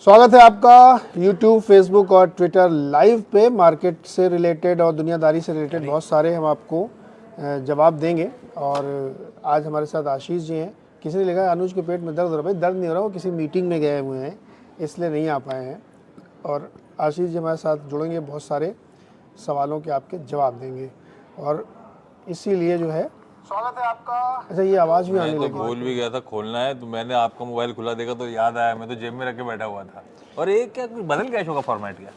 स्वागत है आपका YouTube, Facebook और Twitter लाइव पे। मार्केट से रिलेटेड और दुनियादारी से रिलेटेड बहुत सारे हम आपको जवाब देंगे। और आज हमारे साथ आशीष जी हैं। किसी ने लिखा अनुज के पेट में दर्द हो रहा है। भाई दर्द नहीं हो रहा, वो किसी मीटिंग में गए हुए हैं इसलिए नहीं आ पाए हैं। और आशीष जी हमारे साथ जुड़ेंगे, बहुत सारे सवालों के आपके जवाब देंगे। और इसीलिए जो है स्वागत है आपका। अच्छा, ये आवाज़ भी आने लगी। मैं तो भूल भी गया था खोलना है, तो मैंने आपका मोबाइल खुला देखा तो याद आया। मैं तो जेब में रख के बैठा हुआ था। और एक क्या कुछ बदल गया शो का फॉर्मेट? क्या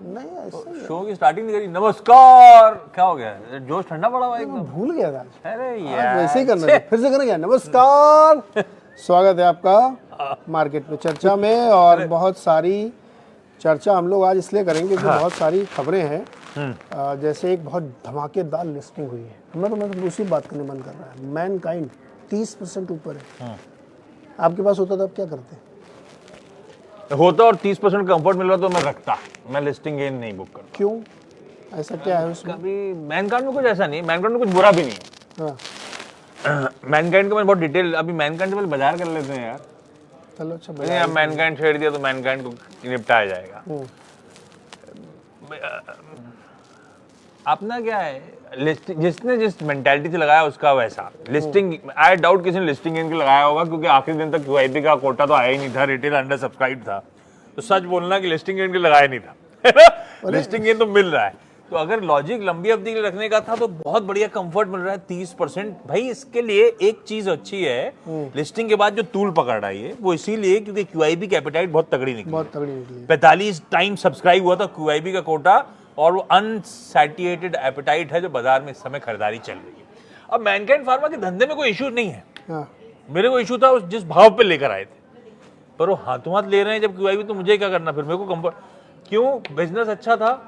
नहीं, ऐसा शो की स्टार्टिंग नहीं करी? नमस्कार, क्या हो गया? जोश ठंडा पड़ा हुआ एकदम। भूल गया था। अरे आज यार, वैसे ही करना है, फिर से करना क्या? नमस्कार, स्वागत है आपका मार्केट में चर्चा में। और बहुत सारी चर्चा हम लोग आज इसलिए करेंगे क्योंकि बहुत सारी खबरें हैं। जैसे एक बहुत धमाकेदार लिस्टिंग हुई है। मैं तो उसी बात करने मन कर रहा है। मैनकाइंड 30% ऊपर है। आपके पास होता तो आप क्या करते? होता और 30% कंफर्ट मिल रहा तो मैं रखता। मैं लिस्टिंग गेन नहीं बुक करता। क्यों? ऐसा क्या है उसमें? कभी मैनकाइंड में कुछ ऐसा नहीं, मैनकाइंड में कुछ बुरा भी नहीं है। हाँ, मैनकाइंड का मैं बहुत डिटेल, अभी मैनकाइंड पहले बाजार कर लेते हैं यार। चलो अच्छा। नहीं, अब मैनकाइंड छेड़ दिया तो मैनकाइंड को निपटाया जाएगा। अपना क्या है, लिस्टिंग जिसने जिस मेंटालिटी से लगाया उसका वैसा लिस्टिंग। आई डाउट किसी ने लिस्टिंग इनके लगाया होगा, क्योंकि आखिरी दिन तक QIP का कोटा तो आया ही नहीं था, रिटेल अंडर सब्सक्राइब था। तो सच बोलना कि लिस्टिंग इनके लगाया नहीं था। लिस्टिंग इन तो मिल रहा है। तो अगर लॉजिक लंबी अवधि के लिए रखने का था तो बहुत बढ़िया कंफर्ट मिल रहा है 30%। भाई इसके लिए एक चीज अच्छी है, लिस्टिंग के बाद जो तूल पकड़ रहा है वो इसीलिए क्योंकि QIP की एपेटाइट बहुत तगड़ी निकली। 45 टाइम सब्सक्राइब हुआ था QIP का कोटा, और वो अनसैटिएटेड एपेटाइट है जो बाजार में इस समय खरीदारी चल रही है। अब मैनकाइंड फार्मा के धंधे में कोई इशू नहीं है। हाँ। मेरे को इशू था उस जिस भाव पे लेकर आए थे, पर वो हाथों हाथ ले रहे हैं जब QIP, तो मुझे क्या करना फिर? मेरे को कंफर्ट क्यों? बिजनेस अच्छा था।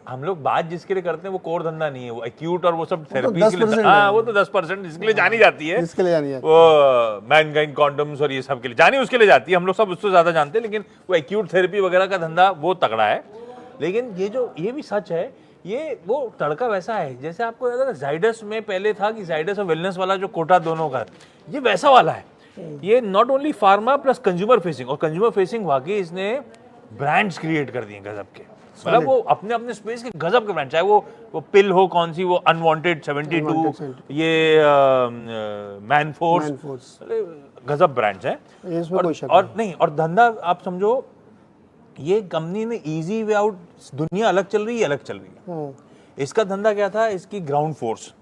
हम लोग बात जिसके लिए करते हैं वो कोर धंधा नहीं है, वो एक्यूट और वो सब थेरेपी के लिए। हाँ, वो तो 10% जिसके लिए जानी जाती है, जिसके लिए जानी जाती है वो मैनकाइंड कॉन्डम्स और ये सब के लिए जानी, उसके लिए जाती है। हम लोग सब उससे ज्यादा जानते हैं, लेकिन वो एक्यूट थेरेपी वगैरह का धंधा वो तगड़ा है। लेकिन ये भी सच है, ये वो तड़का वैसा है जैसे आपको याद है जाइडस में पहले था कि जाइडस और वेलनेस वाला जो कोटा दोनों का, ये वैसा वाला है। ये not only pharma plus consumer facing, और कंज्यूमर फेसिंग वाकई इसने ब्रांड्स क्रिएट कर दिए गजब के। मतलब वो अपने अपने स्पेस के गजब के ब्रांड, चाहे वो पिल हो, कौन सी वो अनवांटेड 72, ये मैन फोर्स, गजब ब्रांड्स हैं। और नहीं, और धंधा आप समझो, ये कंपनी ने इजी वे आउट, दुनिया अलग चल रही है, अलग चल रही है। इसका धंधा क्या था? इसकी ग्राउंड फोर्स,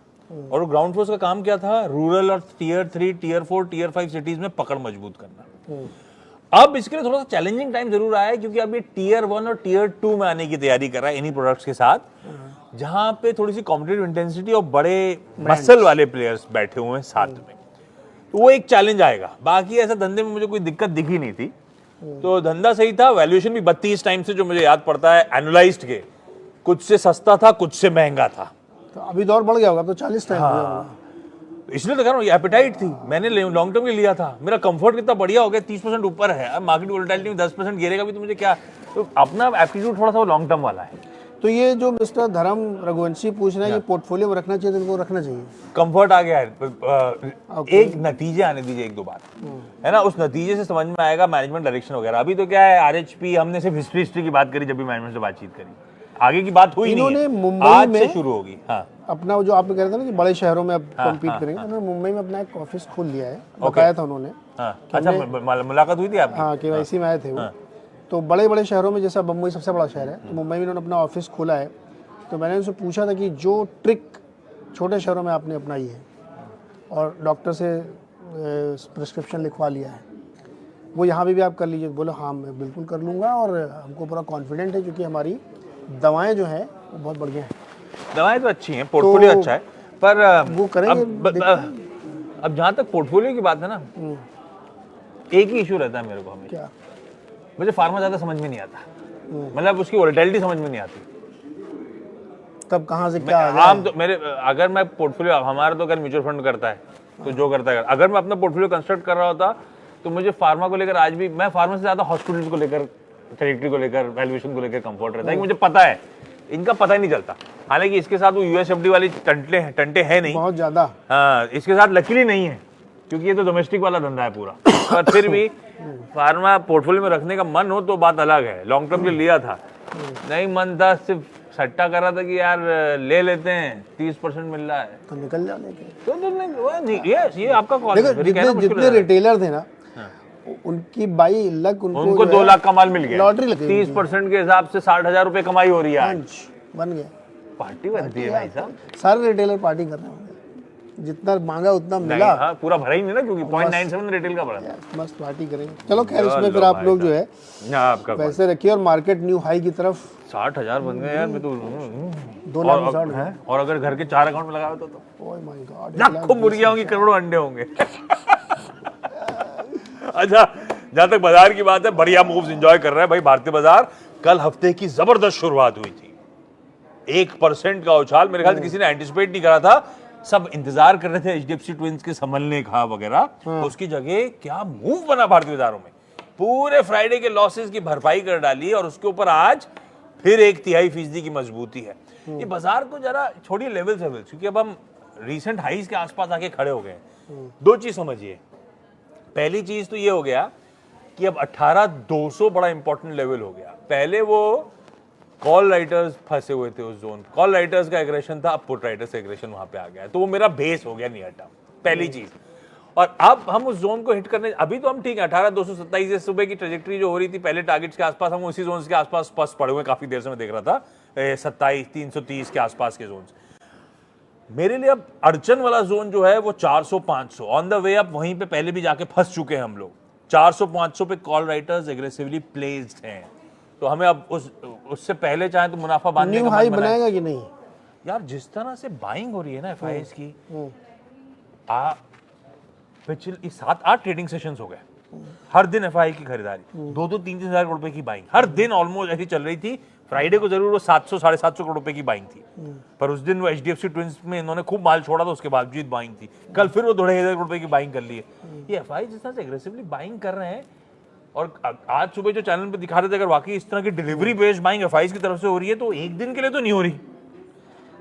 और ग्राउंड फोर्स का काम क्या था? रूरल और टियर 3, टियर 4, टियर 5 सिटीज में पकड़ मजबूत करना। अब इसके लिए थोड़ा सा चैलेंजिंग टाइम जरूर आया है, क्योंकि अब ये टियर 1 और टियर 2 में आने की तैयारी कर रहा है इन्हीं प्रोडक्ट्स के साथ, जहां पे थोड़ी सी कॉम्पिटिटिव इंटेंसिटी और बड़े मसल वाले प्लेयर्स बैठे हुए हैं साथ में। तो वो एक चैलेंज आएगा। बाकी ऐसा धंधे में मुझे कोई दिक्कत दिखी नहीं थी, तो धंधा सही था। वैल्यूएशन भी 32 टाइम से जो मुझे याद पड़ता है एनुलाइज्ड के, कुछ से सस्ता था, कुछ से महंगा था। तो अभी दौर बढ़ गया होगा, तो 40 टाइम हो गया। इसलिए तो कह रहा हूँ, एपेटाइट थी, मैंने लॉन्ग टर्म के लिया था। मेरा कंफर्ट कितना बढ़िया हो गया, 30% ऊपर है। अब मार्केट वोलेटिलिटी में 10% गिरेगा भी तो मुझे क्या? तो अपना एप्टीट्यूड थोड़ा सा लॉन्ग टर्म वाला है। तो ये जो मिस्टर धर्म रघुवंशी पूछ रहे हैं कि पोर्टफोलियो में रखना चाहिए, तो इनको रखना चाहिए। कंफर्ट आ गया है। एक नतीजे आने दीजिए, 1-2 बार, है ना, उस नतीजे से समझ में आएगा मैनेजमेंट डायरेक्शन वगैरह। अभी तो क्या है, RHP हमने सिर्फ हिस्ट्री की बात करी जब भी मैनेजमेंट से बातचीत करी, आगे की बात हुई नहीं है। मुंबई आज में से शुरू होगी। हाँ, अपना जो आपने कह रहे थे ना कि बड़े शहरों में अब कम्पीट करेंगे, उन्होंने मुंबई में अपना एक ऑफिस खोल लिया है, बताया था उन्होंने। अच्छा, मुलाकात हुई थी आपकी? हाँ, KYC में आए थे वो। तो बड़े बड़े शहरों में, जैसा मुंबई सबसे बड़ा शहर है, तो मुंबई में उन्होंने अपना ऑफिस खोला है। तो मैंने उनसे पूछा था कि जो ट्रिक छोटे शहरों में आपने अपनाई है और डॉक्टर से प्रिस्क्रिप्शन लिखवा लिया है, वो यहाँ भी आप कर लीजिए। बोले हाँ, मैं बिल्कुल कर लूँगा, और हमको पूरा कॉन्फिडेंट है क्योंकि हमारी दवाएं जो हैं वो बहुत बढ़िया हैं। दवाएं तो अच्छी हैं, पोर्टफोलियो अच्छा है, पर वो करेंगे। अब जहाँ तक पोर्टफोलियो की बात है ना, एक ही इशू रहता है मेरे को हमेशा। क्या? मुझे फार्मा ज़्यादा समझ में नहीं आता, मतलब उसकी वोलेटिलिटी समझ में नहीं आती। तब कहाँ से क्या आम तो मेरे, अगर मैं पोर्टफोलियो, हमारा तो अगर म्यूचुअल फंड करता है तो जो करता है, अगर मैं अपना पोर्टफोलियो कंस्ट्रक्ट कर रहा होता तो मुझे फार्मा को लेकर आज भी, मैं फार्मा से ज़्यादा हॉस्पिटल्स को लेकर, टेरिटरी को लेकर, वैल्यूएशन को लेकर कंफर्ट रहता है। मुझे पता है, इनका पता ही नहीं चलता। हालांकि इसके साथ वो USFD वाली टंटे हैं नहीं बहुत ज़्यादा। हाँ, इसके साथ लकीली नहीं है, क्योंकि ये तो डोमेस्टिक वाला धंधा है पूरा। पर फिर भी फार्मा पोर्टफोलियो में रखने का मन हो तो बात अलग है, लॉन्ग टर्म के लिया था, नहीं मन था, सिर्फ सट्टा कर रहा था कि यार ले लेते हैं 30% मिल रहा है तो निकल जाओ लेके। तो नहीं, ये आपका कॉल है। देखो जितने रिटेलर थे ना, उनकी बाई लक, उनको 2 लाख का माल मिल गया, लॉटरी लगी, 30% के हिसाब से 60,000 रुपए कमाई हो रही है आज। बन गया, पार्टी बनती है भाई साहब, सारे रिटेलर पार्टी कर रहे होंगे, जितना मांगा उतना मिला। हाँ, पूरा भरा ही नहीं ना, क्योंकि 0.97 रिटेल का भरा था। मस्त पार्टी करेंगे। चलो खैर, इसमें फिर आप लोग जो है आपका पैसे रखिए और मार्केट न्यू हाई की तरफ 60,000 बन गए यार, मैं तो 2 लाख है। और अगर घर के 4 अकाउंट में लगाओ तो ओह माय गॉड, लाखों मुर्गियां होंगी, करोड़ों अंडे होंगे। अच्छा, जहां तक बाजार की बात है, बढ़िया मूव्स एंजॉय कर रहा है भाई भारतीय बाजार। कल हफ्ते की जबरदस्त शुरुआत हुई थी, 1% का उछाल, मेरे ख्याल से किसी ने एंटिसिपेट नहीं करा था, सब इंतजार कर रहे थे एचडीएफसी ट्विंस के संभलने का वगैरह, उसकी जगह क्या मूव बना भारतीय बाजारों में, पूरे फ्राइडे के लॉसेस की भरपाई कर डाली और उसके ऊपर आज फिर 1/3% की मजबूती है। ये बाजार को जरा छोड़िए लेवल से, क्योंकि अब हम रीसेंट हाईज के आसपास आके खड़े हो गए। 2 चीज समझिए, पहली चीज तो ये हो गया कि अब 18,200 बड़ा इंपॉर्टेंट लेवल हो गया। पहले वो कॉल राइटर्स फंसे हुए थे उस जोन, कॉल राइटर्स का एग्रेशन था, अब पुट राइटर्स का एग्रेशन वहां पे आ गया है, तो वो मेरा बेस हो गया नियर टर्म, पहली चीज। और अब हम उस जोन को हिट करने, अभी तो हम ठीक है 18,227 सुबह की ट्रेजेक्टरी जो हो रही थी पहले टारगेट्स के आसपास, हम उसी जोन के आसपास पस पड़े हुए, काफी देर से मैं देख रहा था 27,330 के आसपास के जोन। मेरे लिए अब अड़चन वाला जोन जो है वो 400-500 ऑन द वे, अब वहीं पे पहले भी जाके फंस चुके हैं हम लोग। 400-500 पे कॉल राइटर्स एग्रेसिवली प्लेस्ड हैं, तो हमें अब उससे पहले चाहे तो मुनाफा बांधने का न्यू हाई बनाएगा कि नहीं यार। जिस तरह से बाइंग हो रही है ना एफआईएस की, पिछले 7-8 ट्रेडिंग सेशंस हो गए, हर दिन एफआई की खरीदारी, 2-3 हजार करोड़ रुपए की बाइंग हर दिन ऑलमोस्ट ऐसी चल रही थी। फ्राइडे को जरूर वो 700-750 करोड़ रुपए की बाइंग थी, पर उस दिन वो एचडीएफसी ट्विंस में इन्होंने खूब माल छोड़ा था, उसके बावजूद बाइंग थी। कल फिर वो 2,500 करोड़ रुपए की बाइंग कर ली है। ये एफआई जिस तरह से एग्रेसिवली बाइंग कर रहे हैं, और आज सुबह जो चैनल पे दिखा रहे थे, अगर वाकई इस तरह की डिलीवरी बेस्ड बाइंग एफआई की तरफ से हो रही है तो एक दिन के लिए तो नहीं हो रही,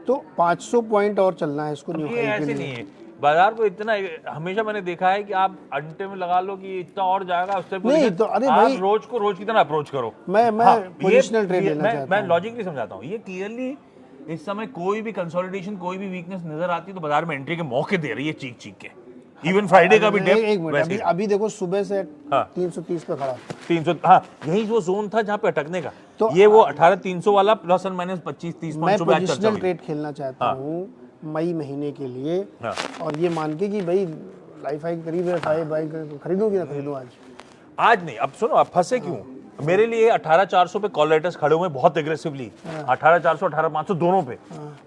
तो 500 पॉइंट और चलना है इसको न्यू हाई के लिए। ऐसे नहीं है बाजार को इतना, हमेशा मैंने देखा है कि आप अंटे में लगा लो कि इतना और जाएगा, उससे नहीं तो अरे आप भाई रोज को रोज की तरह अप्रोच करो। मैं पोजिशनल ट्रेड लेना चाहता हूं। मैं लॉजिकली समझाता हूँ, ये क्लियरली इस समय कोई भी कंसोलिडेशन, कोई भी वीकनेस नजर आती है तो बाजार में एंट्री के मौके दे रही है चीख चीख के। इवन फ्राइडे का भी एक मिनट, अभी देखो सुबह से 330 पे खड़ा, 300, हाँ यही वो जोन था जहाँ पे अटकने का, तो ये वो 18,300 वाला प्लस और माइनस 25-30 मैं पोजिशनल ट्रेड खेलना चाहता हूँ मई महीने के लिए, और ये मान के कि भाई लाइफ हाई करीब है, खरीदूं कि ना खरीदूं आज नहीं। अब सुनो, आप फंसे क्यों? मेरे लिए 18,400 पे कॉल राइटर्स खड़े हुए बहुत एग्रेसिवली, 18,400 18,500 दोनों पे।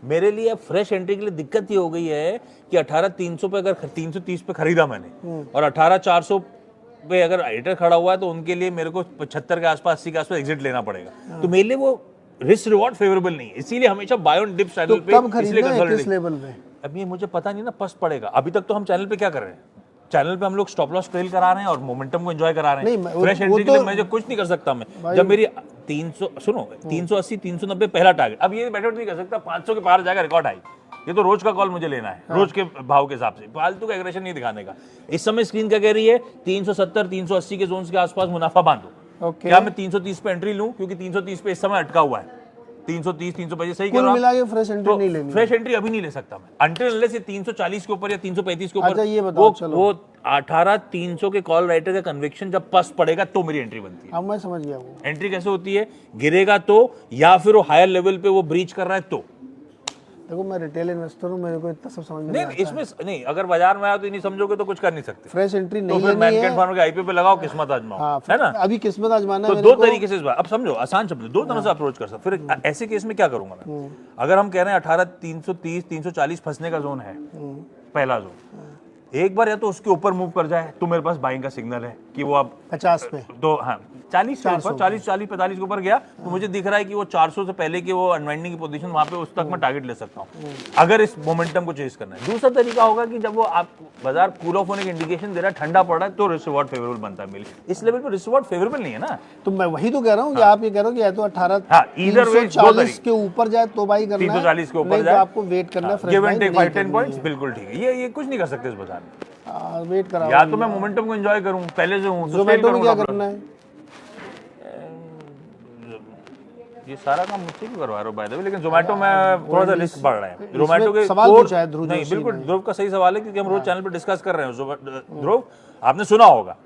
मेरे लिए अब फ्रेश एंट्री के लिए दिक्कत ये हो गई है कि 18,300 पे अगर 330 पे खरीदा मैंने और 18,400 पे अगर राइटर खड़ा हुआ है तो उनके लिए मेरे को 75 के आसपास 80 के आसपास एग्जिट लेना पड़ेगा, तो मेरे लिए वो रिस्क रिवॉर्ड फेवरेबल नहीं है। इसीलिए हमेशा बाय ऑन डिप चैनल पे, इसलिए किस लेवल पे अब ये मुझे पता नहीं ना, पस्ट पड़ेगा। अभी तक तो हम चैनल पे क्या कर रहे हैं, चैनल पे हम लोग स्टॉप लॉस ट्रेल करा रहे हैं और मोमेंटम को एंजॉय करा रहे हैं। फ्रेश एंट्री के लिए मैं कुछ नहीं कर सकता। मैं जब मेरी 380 390 पहला टारगेट, अब ये बैठे नहीं कर सकता 500 के पार जाएगा रिकॉर्ड हाई, ये तो रोज का कॉल मुझे लेना है, रोज के भाव के हिसाब से, फालतू का एग्रेशन नहीं दिखाने का। इस समय स्क्रीन क्या कह रही है, 370 380 के जोन के आसपास मुनाफा बांधो। क्या मैं 330 पे एंट्री लूं, क्योंकि 330 पे इस समय अटका हुआ है, 330 325 सही कर रहा हूं। फ्रेश एंट्री नहीं लेनी, फ्रेश एंट्री अभी नहीं ले सकता मैं, अनटिल अनलेस ये 340 के ऊपर या 335 के ऊपर। अच्छा ये बताओ, चलो वो 18,300 के कॉल राइटर का कन्विक्शन जब पस पड़ेगा तो मेरी एंट्री बनती है। अब मैं समझ गया वो एंट्री कैसे होती है, गिरेगा तो, या फिर वो हायर लेवल पे वो ब्रीच कर रहा है तो। देखो मैं रिटेल इन्वेस्टर हूं, मेरे को इतना सब समझ में नहीं इसमें नहीं, अगर बाजार में आया तो नहीं समझोगे तो कुछ कर नहीं सकते। फ्रेश एंट्री तो नहीं फिर लेनी मैनकेट है, फार्मा के आईपीओ पे लगाओ, किस्मत आजमाओ, है ना। अभी किस्मत आजमाना तो है। दो तरीके से इस बार, अब समझो आसान शब्द, दो तरह से अप्रोच कर सकते। फिर ऐसे केस में क्या करूंगा मैं, अगर हम कह रहे हैं 18,330 340 फंसने का जोन है, पहला जोन, एक बार या तो उसके ऊपर मूव कर जाए तो मेरे पास बाइंग का सिग्नल है कि वो अब 50 पे, तो हाँ 40 के ऊपर, 40-45 के ऊपर गया तो मुझे दिख रहा है कि वो 400 से पहले की वो अनवाइंडिंग की पोजीशन वहां पे, उस तक मैं टारगेट ले सकता हूँ अगर इस मोमेंटम को चेज करना है। दूसरा तरीका होगा कि जब वो आप बाजार कूल ऑफ होने की इंडिकेशन दे रहा है, ठंडा पड़ रहा है, तो रिस्क रिवॉर्ड फेवरेबल बनता है। मेरे इस लेवल पर रिस्क रिवॉर्ड फेवरेबल नहीं है ना, तो मैं वही तो कह रहा हूँ कि आप ये कह रहे हो कि या तो 18,340 के ऊपर जाए तो बाई करना है, 340 के ऊपर नहीं तो जाए आपको वेट करना है। गिव एंड टेक 5-10 पॉइंट्स, बिल्कुल ठीक है। ये कुछ नहीं कर सकते इस बाजार में। वेट करा या तो मैं मोमेंटम को एंजॉय करूं पहले से हूं, जोमेटो में क्या करना है? ये सारा काम मुझसे क्यों करवा रहे हो बाय द वे, लेकिन जोमेटो में थोड़ा सा रिस्क बढ़ रहा है। जोमेटो के सवाल पूछा है ध्रुव नहीं, जोशी बिल्कुल ध्रुव का सही सवाल है, क्योंकि हम रोज चैनल पे डिस्कस कर रहे हैं। ध्रुव, आपने सुना होगा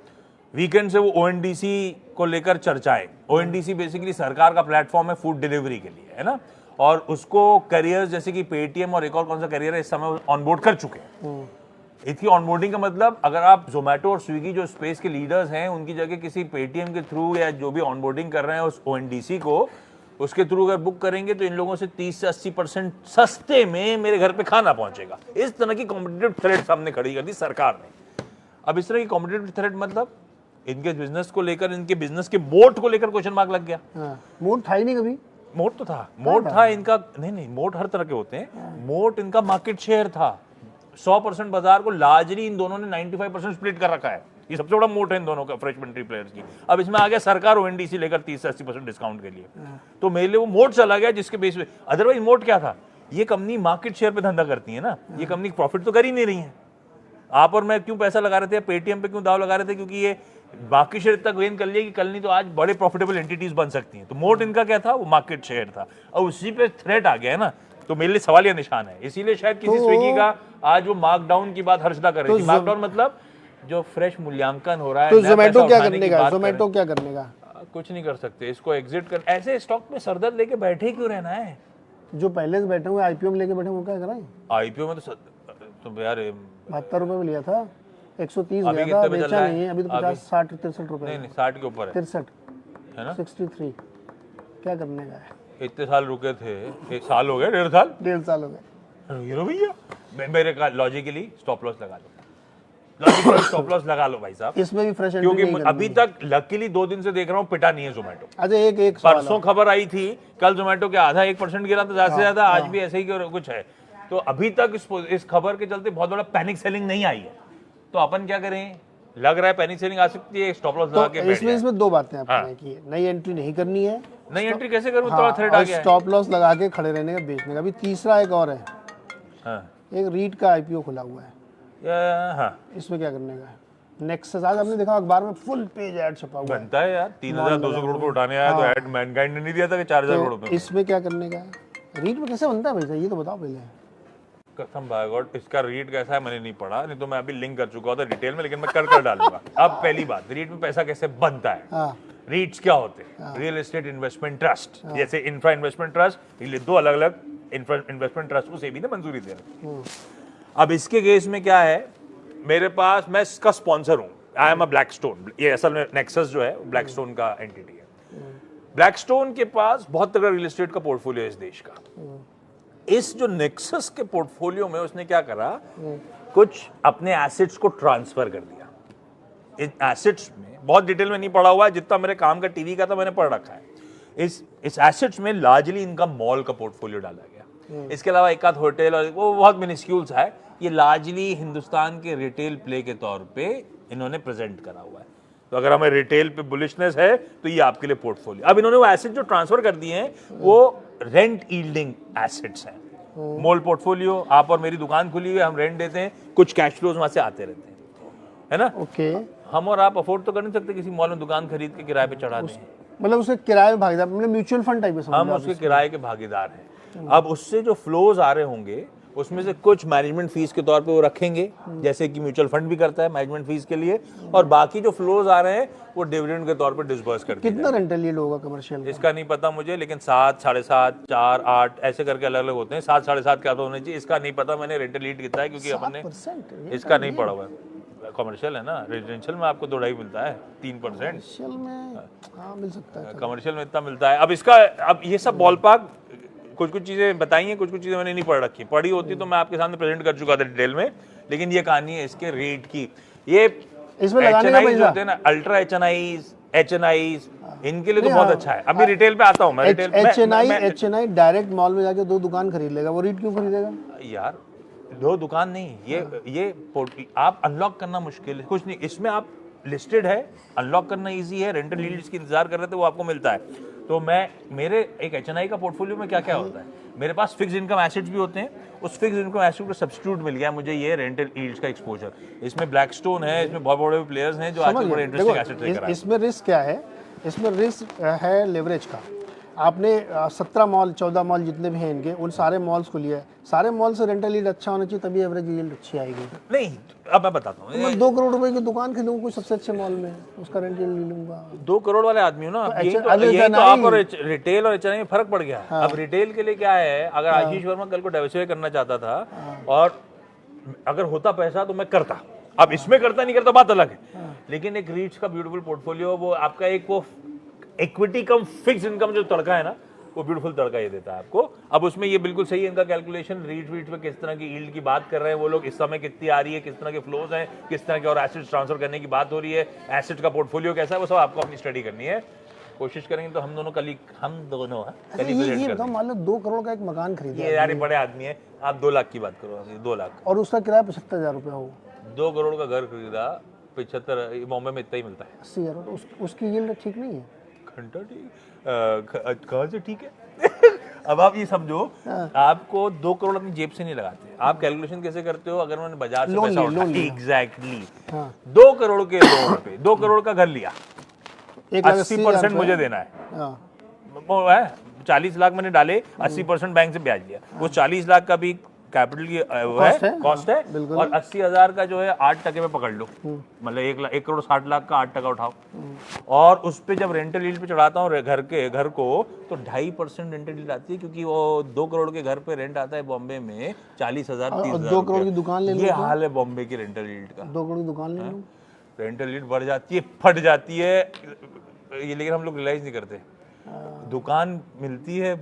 वीकेंड से वो ओएनडीसी को लेकर चर्चाएं। ओएनडीसी बेसिकली सरकार का प्लेटफॉर्म है फूड डिलीवरी के लिए, है ना, और उसको करियर जैसे कि पेटीएम और एक और कौन सा करियर है इस समय ऑनबोर्ड कर चुके हैं। इसकी ऑनबोर्डिंग का मतलब, अगर आप जोमेटो और स्विगी जो स्पेस के लीडर्स हैं उनकी जगह किसी पेटीएम के थ्रू या जो भी ऑनबोर्डिंग कर रहे हैं उस ओएनडीसी को, उसके थ्रू अगर बुक करेंगे तो इन लोगों से 30 से 80% सस्ते में मेरे घर पे खाना पहुंचेगा। इस तरह की कॉम्पिटिटिव थ्रेट सामने खड़ी कर दी सरकार ने। अब इस तरह की कॉम्पिटिटिव थ्रेट मतलब इनके बिजनेस को लेकर, इनके बिजनेस के मोट को लेकर क्वेश्चन मार्क लग गया। मोट था ही नहीं कभी। मोट तो था, मोट था इनका, नहीं मोट हर तरह के होते हैं। मोट इनका मार्केट शेयर था। 100% बाजार को लार्जली इन दोनों ने 95% स्प्लिट कर रखा है। ये सबसे बड़ा मोट है इन दोनों का, फ्रेश एंट्री प्लेयर्स की। अब इसमें आ गया सरकार ओएनडीसी लेकर 30 से 80% डिस्काउंट के लिए, तो मेरे लिए वो मोट चला गया जिसके बेस पे। अदरवाइज मोट क्या था, ये कंपनी मार्केट शेयर पे धंधा करती है ना, ये कंपनी प्रॉफिट तो कर ही नहीं रही है। आप और मैं क्यों पैसा लगा रहे थे, पेटीएम पे क्यों दाव लगा रहे थे, क्योंकि ये बाकी शेयर तक गेन कर लिया कि कल नहीं तो आज बड़े प्रॉफिटेबल एंटिटीज बन सकती हैं। तो मोट इनका क्या था, वो मार्केट शेयर था, और उसी पे थ्रेट आ गया है ना, तो मेरे लिए सवालिया निशान है। इसीलिए शायद किसी स्विगी का आज वो मार्कडाउन की बात हर्षदा कर रही थी। मार्कडाउन मतलब जो फ्रेश मूल्यांकन हो रहा है। तो जोमेटो क्या करने का? जोमेटो क्या करने का? कुछ नहीं कर सकते, इसको एग्जिट कर। ऐसे स्टॉक में सरदर्द लेके बैठे क्यों रहना है? जो पहले से बैठे हुए आईपीओ में लेके बैठे वो क्या कराएं? आईपीओ में तो यार 72 रुपए में लिया था, 130 गया था, बेचा नहीं है अभी तो 50 60 63 रुपए। नहीं 60 के ऊपर है, 63 है ना, 63। क्या करने का है? इतने साल रुके थे, एक साल हो गया, 1.5 साल हो गए। ये लो भैया, मेरे का लॉजिकली स्टॉप लॉस लगा लो, लॉजिकली स्टॉप लॉस लगा लो भाई साहब। इसमें भी फ्रेश क्योंकि अभी तक लकीली 2 दिन से देख रहा हूँ पिटा नहीं है जोमेटो। अच्छा एक परसों खबर आई थी, कल जोमेटो के आधा 1% गिरा था ज्यादा से ज्यादा, आज भी ऐसे ही कुछ है। तो अभी तक इस खबर के चलते बहुत बड़ा पैनिक सेलिंग नहीं आई है। तो अपन क्या करें, लग रहा है पैनिक सेलिंग आ सकती है, स्टॉप लॉस लगा के बैठ जाए। इसमें 2 बातें आपने की, नई एंट्री नहीं करनी है। नई एंट्री कैसे करूं, थोड़ा थ्रेड आ गया है। स्टॉप लॉस लगा के खड़े रहने का, बेचने का। अभी तीसरा एक और है, एक रीट का आईपीओ खुला हुआ है। इसमें क्या करने का है? नेक्सस, आज हमने देखा अखबार में फुल पेज ऐड छपा हुआ बनता है यार, 3200 करोड़ को उठाने आया तो ऐड मैनकाइंड ने नहीं दिया था कि 4000 करोड़ पे। इसमें क्या करने का है? रीट में कैसे बनता है भाई, ये तो बताओ पहले। कसम बाय गॉड, इसका रीट कैसा है मैंने नहीं पढ़ा, नहीं तो मैं अभी लिंक कर चुका था डिटेल में, लेकिन मैं कर डालूंगा। अब पहली बात, रीट में पैसा कैसे बनता है। रीट्स क्या होते हैं? रियल एस्टेट इन्वेस्टमेंट ट्रस्ट, जैसे इंफ्रा इन्वेस्टमेंट ट्रस्ट, ये 2 अलग अलग इन्वेस्टमेंट ट्रस्ट को सेबी ने मंजूरी दे रही। अब इसके केस में क्या है, मेरे पास, मैं इसका स्पॉन्सर हूं, आई एम अ ब्लैकस्टोन। ये असल में नेक्सस जो है ब्लैकस्टोन का एंटिटी है। ब्लैकस्टोन के पास बहुत तगड़ा रियल एस्टेट का पोर्टफोलियो है इस देश का। इस जो नेक्सस के पोर्टफोलियो में उसने क्या करा, कुछ अपने एसेट्स को ट्रांसफर कर दिया। इन एसेट्स में बहुत डिटेल में नहीं पढ़ा हुआ है, जितना मेरे काम का टीवी का था मैंने पढ़ रखा है। इस एसेट्स में लार्जली इनका मॉल का पोर्टफोलियो डाला गया। इसके अलावा एक आध होटल और वो बहुत मिनिस्क्यूल्स है। ये लार्जली हिंदुस्तान के रिटेल प्ले के तौर पे इन्होंने प्रेजेंट करा हुआ है। तो अगर हमें रिटेल पे बुलिशनेस है तो ये आपके लिए पोर्टफोलियो। अब इन्होंने वो एसेट जो ट्रांसफर कर दिए हैं वो रेंट यील्डिंग एसेट्स हैं। मॉल पोर्टफोलियो, आप और मेरी दुकान खुली हुई है, हम रेंट देते हैं, कुछ कैश फ्लोज वहां से आते रहते हैं, है ना। ओके, हम और आप अफोर्ड तो कर नहीं सकते किसी मॉल में दुकान खरीद के किराए पे चढ़ा दें, मतलब उसके किराए में भागीदार, मतलब म्यूचुअल फंड टाइप है। हम उसके किराए के भागीदार हैं। अब उससे जो फ्लोज आ रहे होंगे उसमें से कुछ मैनेजमेंट फीस के तौर पे वो रखेंगे, जैसे कि म्यूचुअल फंड भी करता है मैनेजमेंट फीस के लिए, और बाकी जो फ्लोज आ रहे हैं वो डिविडेंड के तौर पे डिस्बर्स करते हैं। कितना रेंटल यील्ड होगा कमर्शियल? इसका नहीं पता मुझे, लेकिन 7, 7.5, 4, 8 ऐसे करके अलग अलग होते हैं। 7, 7.5 क्या तो होने चाहिए, इसका नहीं पता मैंने। रेंटल यील्ड कितना है क्योंकि अपन ने इसका नहीं पढ़ा हुआ है। कमर्शियल है ना, रेजिडेंशियल में आपको 2.5 मिलता है, 3%। मिल सकता है, कमर्शियल में इतना मिलता है। अब इसका, अब ये सब बॉलपार्क कुछ चीजें बताई हैं, कुछ चीजें मैंने नहीं पढ़ रखी। पढ़ी होती तो मैं आपके सामने प्रेजेंट कर चुका था डिटेल में, लेकिन ये कहानी है इसके रेट की। ये इसमें लगाने का पैसा होते हैं ना, अल्ट्रा एचएनआईज, इनके लिए तो बहुत अच्छा है। अभी रिटेल पे आता हूँ मैं। एचएनआई डायरेक्ट मॉल में जाके 2 दुकान खरीद लेगा, वो रीट क्यों खरीदेगा यार? 2 दुकान नहीं, ये आप अनलॉक करना मुश्किल है, कुछ नहीं। इसमें आप लिस्टेड है, अनलॉक करना इजी है। रेंटल यील्ड्स की इंतजार कर रहे थे, वो आपको मिलता है। तो मैं मेरे एक HNI का पोर्टफोलियो में क्या क्या होता है, मेरे पास फिक्स इनकम एसेट्स भी होते हैं, उस फिक्स इनकम एसेट को सब्स्टिट्यूट मिल गया मुझे ये रेंटल यील्ड्स का एक्सपोजर। इसमें ब्लैकस्टोन है, इसमें बहुत बड़े प्लेयर्स हैं जो आजकल बड़े इंटरेस्टिंग एसेट लेकर आए हैं। इसमें रिस्क क्या है? इसमें रिस्क है लेवरेज का। आपने 17 मॉल 14 मॉल जितने भी हैं इनके, उन सारे मॉल्स को लिया है, सारे मॉल से रेंटल यील्ड अच्छा होना चाहिए, तभी एवरेज यील्ड अच्छी आएगी। नहीं, अब मैं बताता हूँ, मैं 2 करोड़ रुपए की दुकान खरीदूंगा कोई सबसे अच्छे मॉल में, उसका रेंट यील्ड ले लूंगा। 2 करोड़ वाले आदमी हो ना, तो यही HNI तो आप और रिटेल और HNI में फर्क पड़ गया। अब रिटेल के लिए क्या है, अगर आशीष वर्मा कल को डाइवर्सिफाई करना चाहता था और अगर होता पैसा तो मैं करता, अब इसमें करता नहीं करता बात अलग है, लेकिन एक रीट्स का ब्यूटीफुल पोर्टफोलियो, वो आपका एक वो इक्विटी कम फिक्स इनकम जो तड़का है ना, वो ब्यूटीफुल तड़का ये देता है आपको। अब उसमें ये बिल्कुल सही है इनका कैलकुलेशन, रीट पे किस तरह की यील्ड की बात कर रहे हैं वो लोग, इस समय कितनी आ रही है, किस तरह के फ्लोज हैं, किस तरह के और एसेट्स ट्रांसफर करने की बात हो रही है, एसेट का पोर्टफोलियो कैसा है, वो सब आपको अपनी स्टडी करनी है। कोशिश करेंगे तो हम दोनों कल ही ये बताओ, मान लो 2 करोड़ का एक मकान खरीदा, ये यार बड़े आदमी है, आप 2 लाख की बात करो, 2 लाख और उसका किराया 75,000 रुपया हो, 2 करोड़ का घर खरीदा, 75 बॉम्बे में इतना ही मिलता है, 80,000, उसकी यील्ड ठीक नहीं है। घंटा ठीक, कहाँ से ठीक है? अब आप ये समझो, आपको 2 करोड़ अपनी जेब से नहीं लगाते, आप कैलकुलेशन कैसे करते हो, अगर मैंने बाजार से पैसा उठाया, एग्जैक्टली 2 करोड़ के लोन पे 2 करोड़ का घर लिया, 80% मुझे देना है, वो है 40 लाख मैंने डाले, 80% बैंक से ब्याज लिया, वो 40 लाख का भी कैपिटल की वो है कॉस्ट है, और 80,000 का जो है 8% में पकड़ लो, मतलब 1 करोड़ 60 लाख का 8% उठाओ, और उस पे जब रेंटल यील्ड पे चढ़ाता हूँ घर को, तो 2.5% रेंटल यील्ड आती है, क्योंकि वो 2 करोड़ के घर पे रेंट आता है बॉम्बे में 40,000 30,000। 2 करोड़ की दुकान ले लो, ये हाल है बॉम्बे की रेंटल यील्ड का। 2 करोड़ की दुकान ले लो, रेंटल यील्ड बढ़ जाती है, फट जाती है ये, लेकिन हम लोग रियलाइज नहीं करते। दुकान मिलती है,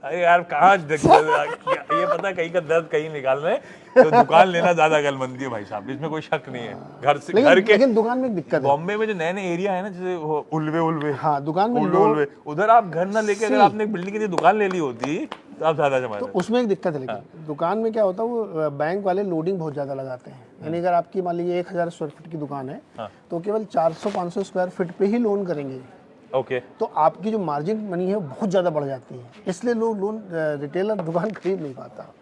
अरे यार कहाँ ये पता कहीं का दर्द कहीं निकालना है, तो दुकान लेना ज्यादा अकलमंदी है भाई साहब, इसमें कोई शक नहीं है। घर से घर के, लेकिन दुकान में एक दिक्कत है, बॉम्बे में जो नए नए एरिया है ना, जैसे उल्वे, हाँ दुकान में उल्वे, उधर आप घर ना लेके अगर आपने एक बिल्डिंग के लिए दुकान ले ली होती तो आप ज्यादा जमा, तो उसमें एक दिक्कत है। लेकिन दुकान में क्या होता है, वो बैंक वाले लोडिंग बहुत ज्यादा लगाते हैं, यानी अगर आपकी मान लीजिए 1000 स्क्वायर फीट की दुकान है, तो केवल 400-500 स्क्वायर फीट पे ही लोन करेंगे, ओके, तो आपकी जो मार्जिन मनी है वो बहुत ज़्यादा बढ़ जाती है, इसलिए लोग लोन रिटेलर दुकान खरीद नहीं पाता।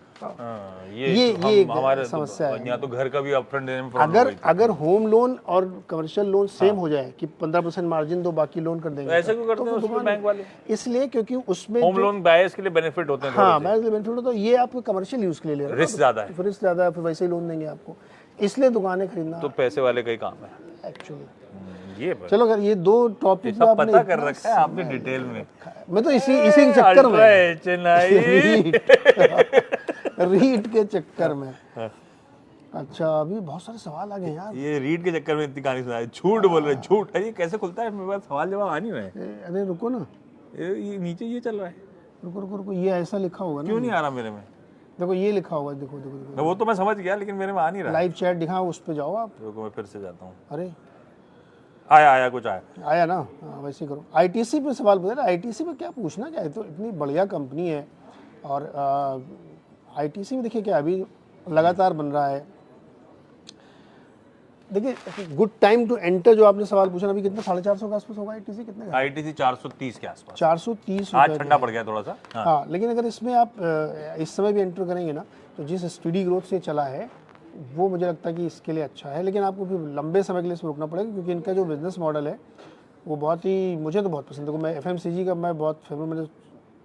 ये हमारे समस्या है। यहाँ तो घर का भी अपफ्रंट देने में प्रॉब्लम होती है। अगर होम लोन और कमर्शियल लोन सेम हो जाए कि 15% मार्जिन दो बाकी लोन कर देंगे, ऐसे क्यों करते हैं उसमें बैंक वाले? इसलिए क्योंकि उसमें होम लोन बायर्स के लिए बेनिफिट होते हैं, हाँ बायर्स के लिए बेनिफिट होता है, ये आपको कमर्शियल यूज के लिए ले रहे हैं, रिस्क ज्यादा है, रिस्क ज्यादा है, फिर वैसे ही लोन देंगे आपको, इसलिए दुकानें खरीदना तो पैसे वाले का ही काम है एक्चुअली। ये चलो अगर ये 2 टॉपिक सब पता कर रखा है आपने डिटेल में, मैं तो इसी के चक्कर में रीट के चक्कर में। अच्छा अभी बहुत सारे सवाल आ गए यार, ये रीट के चक्कर में इतनी कहानी सुना है, झूठ बोल रहे, झूठ है, ये कैसे खुलता है? मेरे पास सवाल जवाब आ नहीं रहा है। अरे रुको ना, ये नीचे ये चल रहा है, रुको, ये ऐसा लिखा होगा ना, क्यों नहीं आ रहा मेरे में? देखो ये लिखा होगा, देखो वो तो मैं समझ गया, लेकिन मेरे में आ नहीं रहा। लाइव चैट दिखा, उस पे जाओ आप। रुको मैं फिर से जाता हूँ। अरे आया कुछ आया ना, हाँ वैसे करो। आईटीसी पे सवाल पूछा, आईटीसी पे क्या पूछना, क्या है, तो इतनी बढ़िया कंपनी है, और आईटीसी में देखिए क्या अभी लगातार बन रहा है। देखिए गुड टाइम टू एंटर जो आपने सवाल पूछा, अभी कितना 450 के आसपास होगा आईटीसी, कितने का? आईटीसी 430 के आसपास, 430 आज ठंडा पड़ गया थोड़ा सा। हाँ लेकिन अगर इसमें आप इस समय भी एंटर करेंगे ना, तो जिस स्पीडी ग्रोथ से चला है वो मुझे लगता है कि इसके लिए अच्छा है, लेकिन आपको फिर लंबे समय के लिए इसमें रुकना पड़ेगा, क्योंकि इनका जो बिजनेस मॉडल है वो बहुत ही, मुझे तो बहुत पसंद है। मैं एफएमसीजी का मैं बहुत फेवरेट, मैंने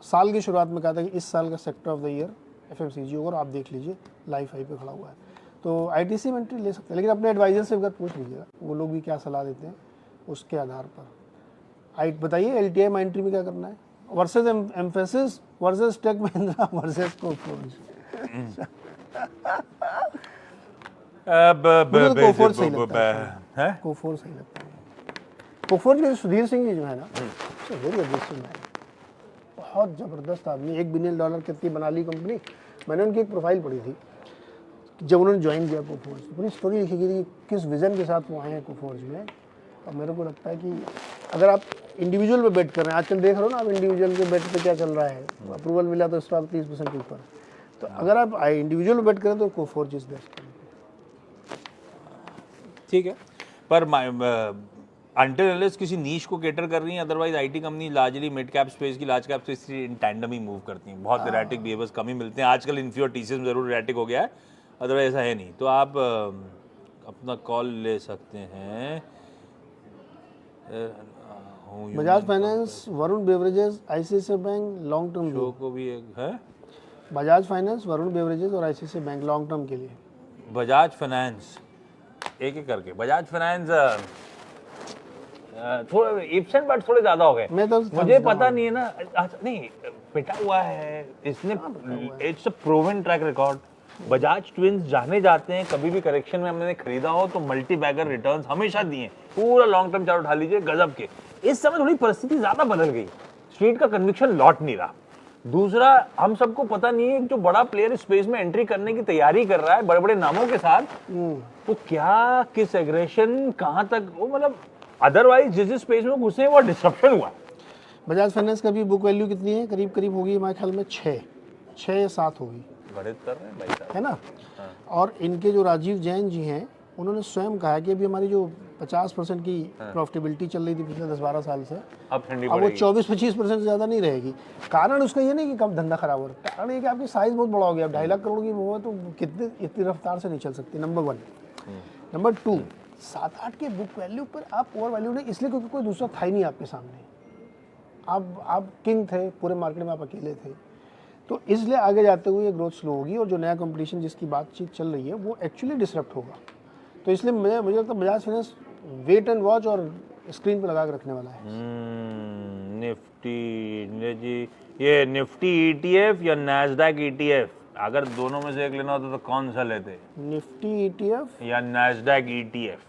साल की शुरुआत में कहा था कि इस साल का sector of the year FMCG होगा, और आप देख लीजिए लाइफ हाई पे खड़ा हुआ है, तो आईटीसी में एंट्री ले सकते हैं, लेकिन अपने एडवाइजर से अगर पूछ लीजिएगा वो लोग भी क्या सलाह देते हैं उसके आधार पर। बताइए एलटीआई में एंट्री में क्या करना है, versus Mphasis versus Tech Mahindra versus Coforge. Coforge सही लगता है, कोफोर्ज सही लगता है। कोफोर्ज में सुधीर सिंह जी जो है ना, वेरी अग्रेसिव मैन, बहुत ज़बरदस्त आदमी, $1 बिलियन कितनी बना ली कंपनी। मैंने उनकी एक प्रोफाइल पढ़ी थी जब उन्होंने ज्वाइन किया कोफोर्ज, पूरी स्टोरी लिखी गई थी किस विज़न के साथ वो आए हैं कोफोर्ज में। और मेरे को लगता है कि अगर आप इंडिविजुअल पे बेट कर रहे हैं, आजकल देख रहे हो ना आप इंडिविजुअल के बेट पे क्या चल रहा है, अप्रूवल मिला तो इस बार 30% के ऊपर, तो अगर आप इंडिविजुअल पे बेट करें तो कोफोर्ज इज बेस्ट। ठीक है, पर अंटिल अनलेस किसी नीश को केटर कर रही हैं, otherwise IT company largely mid cap space की, लार्ज कैप स्पेस की इन टैंडम ही मूव करती हैं। बहुत इरेटिक बिहेवियर्स कम ही मिलते हैं आजकल। इन्फ्यो टीसीएस में जरूर इरेटिक हो गया है, अदरवाइज ऐसा है नहीं। तो आप अपना कॉल ले सकते हैं। Bajaj finance, Varun beverages, ICICI bank long term show को भी एक है। बजाज फाइनेंस, वरुण बेवरेजेस और आईसीआईसीआई बैंक लॉन्ग टर्म के लिए। बजाज फाइनेंस एक एक करके। बजाज फाइनेंस थोड़े इप्सन बट थोड़े ज्यादा हो गए। मैं तो मुझे पता नहीं है ना, नहीं पिटा हुआ है इसने, it's a proven track record. Bajaj twins जाने जाते हैं, कभी भी करेक्शन में हमने खरीदा हो तो मल्टी बैगर रिटर्न्स हमेशा दिए, पूरा लॉन्ग टर्म चार्ट उठा लीजिए, गजब के। इस समय थोड़ी परिस्थिति ज्यादा बदल गई, स्ट्रीट का कन्विक्शन लौट नहीं रहा। दूसरा, हम सबको पता नहीं है जो बड़ा प्लेयर स्पेस में एंट्री करने की तैयारी कर रहा है बड़े बड़े नामों के साथ, वो क्या किस एग्रेशन कहां तक, वो मतलब अदरवाइज जिस स्पेस में घुसे वो डिस्ट्रप्शन हुआ। बजाज फाइनेंस का भी बुक वैल्यू कितनी है? करीब करीब होगी हमारे ख्याल में 6 या 7 होगी, गणित कर रहे हैं भाई साहब, है ना। और इनके जो राजीव जैन जी हैं, उन्होंने स्वयं कहा कि अभी हमारी जो 50% की प्रॉफिटेबिलिटी चल रही थी पिछले 10-12 साल से, अब वो 24-25% से ज़्यादा नहीं रहेगी। कारण उसका ये नहीं कि कब धंधा खराब हो रहा है, कारण ये कि आपकी साइज बहुत बड़ा हो गया। अब 2.5 लाख करोड़ की वो है तो कितने इतनी रफ्तार से नहीं चल सकती, नंबर 1। नंबर 2, 7-8 के बुक वैल्यू पर आप ओवर वैल्यू नहीं, इसलिए क्योंकि कोई दूसरा था ही नहीं आपके सामने। आप किंग थे पूरे मार्केट में, आप अकेले थे। तो इसलिए आगे जाते हुए ये ग्रोथ स्लो होगी, और जो नया कंपटीशन जिसकी बातचीत चल रही है वो एक्चुअली डिसरप्ट होगा। तो इसलिए मुझे लगता है Bajaj Finance wait and watch और स्क्रीन पे लगा के रखने वाला है। निफ्टी जी, ये निफ्टी ईटीएफ या नैस्डैक ईटीएफ, अगर दोनों में से एक लेना होता तो कौन सा लेते? निफ्टी ईटीएफ या नैस्डैक ईटीएफ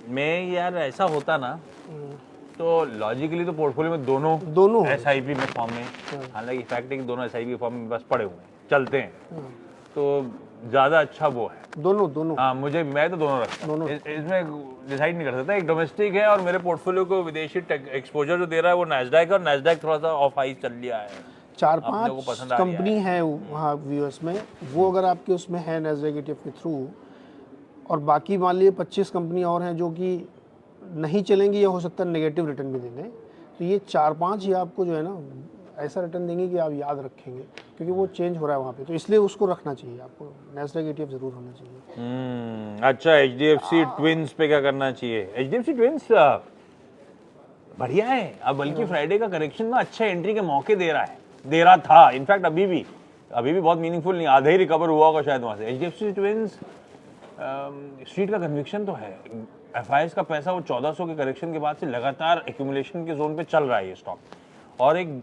में? यार ऐसा होता ना तो लॉजिकली तो पोर्टफोलियो में दोनों एसआईपी में फॉर्म में, हालांकि फैक्ट है कि दोनों एसआईपी फॉर्म में बस पड़े हुए हैं, चलते हैं, तो ज्यादा अच्छा वो है दोनों। हाँ, मैं तो दोनों रखता हूँ, इसमें डिसाइड नहीं कर सकता। एक डोमेस्टिक है और मेरे पोर्टफोलियो को विदेशी एक्सपोजर जो दे रहा है वो नैस्डैक है, और नैस्डैक थोड़ा सा ऑफ हाई चल लिया है। 4-5 कंपनी है वहाँ यूएस में, वो अगर आपके उसमें है नैस्डैक ईटीएफ के थ्रू, और बाकी मान लीजिए 25 कंपनी और हैं जो कि नहीं चलेंगी या हो सकता है नेगेटिव रिटर्न भी देने, तो ये 4-5 ही आपको जो है ना ऐसा रिटर्न देंगे कि आप याद रखेंगे, क्योंकि वो चेंज हो रहा है वहाँ पे, तो इसलिए उसको रखना चाहिए आपको। नैस्डैक ईटीएफ जरूर होना चाहिए। अच्छा, एचडीएफसी ट्विंस पे क्या करना चाहिए? एचडीएफसी ट्विंस बढ़िया है, अब बल्कि फ्राइडे का करेक्शन ना अच्छा एंट्री के मौके दे रहा था। इनफैक्ट अभी भी बहुत मीनिंगफुल नहीं, आधा ही रिकवर हुआ होगा शायद वहाँ से। एचडीएफसी ट्विंस स्ट्रीट का कन्विक्शन तो है, एफआईएस का पैसा वो 1400 के करेक्शन के बाद से लगातार एक्यूमुलेशन के जोन पे चल रहा है ये स्टॉक, और एक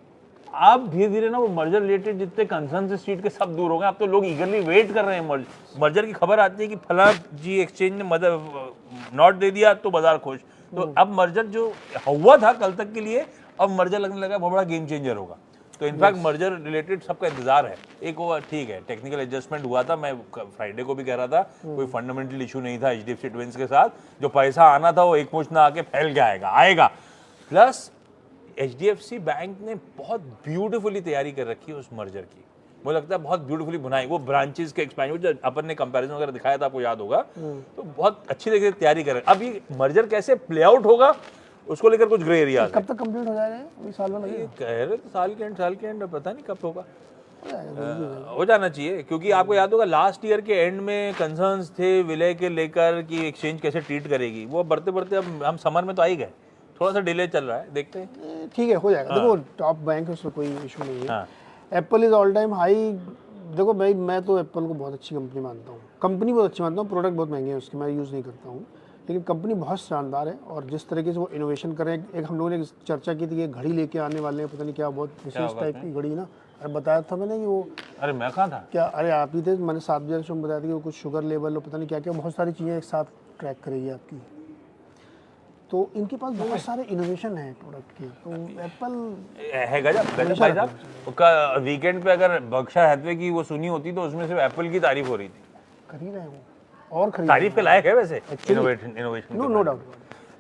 अब धीरे धीरे ना वो मर्जर रिलेटेड जितने कंसर्न से स्ट्रीट के सब दूर हो गए। अब तो लोग ईगरली वेट कर रहे हैं मर्जर की खबर आती है कि फला जी एक्सचेंज ने नॉट दे दिया तो बाजार खुश। तो अब मर्जर जो हुआ था कल तक के लिए, अब मर्जर लगने लगा बहुत बड़ा गेम चेंजर होगा। तो इनफैक्ट मर्जर रिलेटेड सबका इंतजार है। एक वो ठीक है, टेक्निकल एडजस्टमेंट हुआ था, मैं फ्राइडे को भी कह रहा था, कोई फंडामेंटल इशू नहीं था एचडीएफसी ट्विंस के साथ। जो पैसा आना था वो एक मुश्त ना आके फैल के आएगा। प्लस एचडीएफसी बैंक ने बहुत ब्यूटीफुली तैयारी कर रखी है उस मर्जर की, मुझे लगता है बहुत ब्यूटीफुली बनाई। वो ब्रांचेस के एक्सपेंशन जो अपन ने कंपैरिजन वगैरह दिखाया था आपको याद होगा, तो बहुत अच्छी तरीके से तैयारी कर रहे हैं। अब ये मर्जर कैसे प्ले आउट होगा उसको लेकर कुछ ग्रे एरिया। कब तक कंप्लीट हो जाएगा? अभी साल में लगेगा, कह रहे तो साल के एंड पता नहीं कब होगा, हो जाना चाहिए। क्योंकि आपको याद होगा लास्ट ईयर के एंड में कंसर्न्स थे विलय के लेकर कि एक्सचेंज कैसे ट्रीट करेगी, वो बढ़ते बढ़ते अब हम समर में तो आ ही गए, थोड़ा सा डिले चल रहा है, देखते हैं। ठीक है, हो जाएगा। देखो टॉप बैंक है, उसमें कोई इशू नहीं है। Apple is all time high. देखो भाई, मैं तो एप्पल को बहुत अच्छी कंपनी मानता हूँ, कंपनी बहुत अच्छी मानता हूँ, प्रोडक्ट बहुत महंगे हैं उसके, मैं यूज़ नहीं करता हूँ, लेकिन कंपनी बहुत शानदार है। और जिस तरीके से वो इनोवेशन करें, एक हम लोगों ने चर्चा की थी कि घड़ी लेके आने वाले हैं, पता नहीं क्या, बहुत विशेष टाइप की घड़ी ना, अरे बताया था मैंने कि वो, अरे मैं कहाँ था क्या, अरे आप ही थे, मैंने 7 बजे शो में बताया था कि वो कुछ शुगर लेवल और पता नहीं क्या क्या, बहुत सारी चीज़ें एक साथ ट्रैक करेगी आपकी। तो इनके पास बहुत सारे इनोवेशन है प्रोडक्ट के, तो एप्पल है गजब भाई साहब। उसका वीकेंड पे अगर बर्कशायर हैथवे की वो सुनी होती तो उसमें सिर्फ एप्पल की तारीफ हो रही थी। कर ही रहे हैं और तारीफ के लायक है वैसे इनोवेशन, नो डाउट।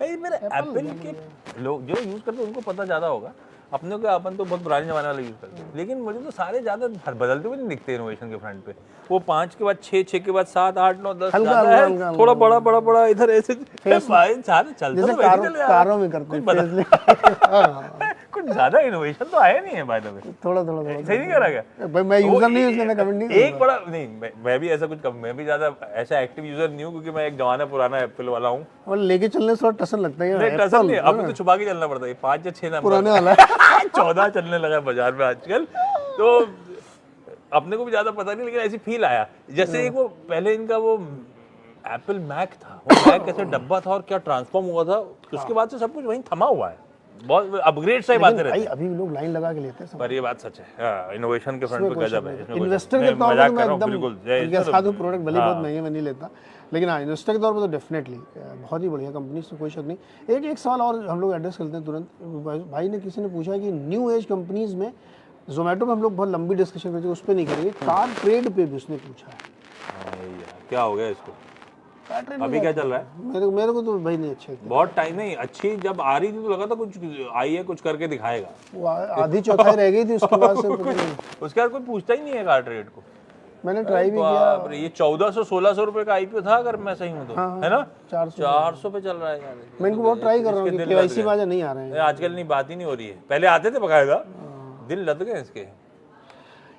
मेरे एप्पल के लोग जो यूज करते हैं उनको पता ज्यादा होगा। अपने को अपन तो बहुत पुराने जमाने वाला यूज करते हैं, लेकिन मुझे तो सारे ज्यादा बदलते हुए नहीं दिखते इनोवेशन के फ्रंट पे। वो 5 के बाद 6, 6 के बाद 7, 8, 9, 10 थोड़ा बड़ा बड़ा बड़ा इधर ऐसे भाई सारे चलते जैसे तो वैसे चले यार। कारों में करते हैं। कुछ ज्यादा इनोवेशन तो आया नहीं है बाय द वे। थोड़ा सही नहीं कह रहा क्या? भाई मैं यूजर नहीं हूं, इसलिए मैं कमेंट नहीं एक बड़ा नहीं, मैं भी ऐसा कुछ मैं भी ज्यादा ऐसा एक्टिव यूजर नहीं हूँ, क्योंकि मैं एक जमाना पुराना एप्पल वाला हूँ। और लेके चलने से थोड़ा टसन लगता है। नहीं टसन नहीं, अब तो छुपा के चलना पड़ता है। 5 या 6 नंबर पुराने वाला है। 14 चलने लगा बाजार में आजकल, तो अपने को भी ज्यादा पता नहीं, लेकिन ऐसी फील आया जैसे एक वो पहले इनका वो एप्पल मैक था, वो मैक कैसे डब्बा था और क्या ट्रांसफॉर्म हुआ था, उसके बाद से सब कुछ वहीं थमा हुआ है। बहुत अपग्रेड से बातें रहती हैं। अभी भी लोग लाइन लगा के लेते हैं, पर ये बात सच है, इनोवेशन के फ्रंट पे गजब है। इसमें इन्वेस्टर के तौर पर मैं एकदम बिल्कुल उनके साथ वो प्रोडक्ट भले बहुत महंगे मैं नहीं लेता, लेकिन हाँ इन्वेस्टर के तौर पर तो डेफिनेटली बहुत ही बढ़िया कंपनी से कोई शक नहीं। एक सवाल और हम लोग एड्रेस करते हैं तुरंत। भाई ने किसी ने पूछा कि न्यू एज कंपनीज में जोमेटो में हम लोग बहुत लंबी डिस्कशन करते हैं, उस पर नहीं करेंगे, कार ट्रेड पे भी उसने पूछा है। क्या हो गया इसको? अभी क्या चल रहा है? मेरे को तो भाई नहीं अच्छे, बहुत टाइम नहीं अच्छी जब आ रही थी तो लगा था कुछ आई है, कुछ करके दिखाएगा। वो आधी चौथाई रह गई थी उसके बाद से उसके बाद कोई पूछता ही नहीं है कार ट्रेड को। मैंने ट्राई भी किया। ये 1400-1600 रुपए का आईपीओ था अगर मैं सही हूँ तो, है ना? 400 पे चल रहा है यार। मैं इनको बहुत ट्राई कर रहा हूँ, केवाईसी में नहीं आ रहे हैं आजकल। नहीं बात ही नहीं हो रही है, पहले आते थे बकायदा, दिल लग गए इसके।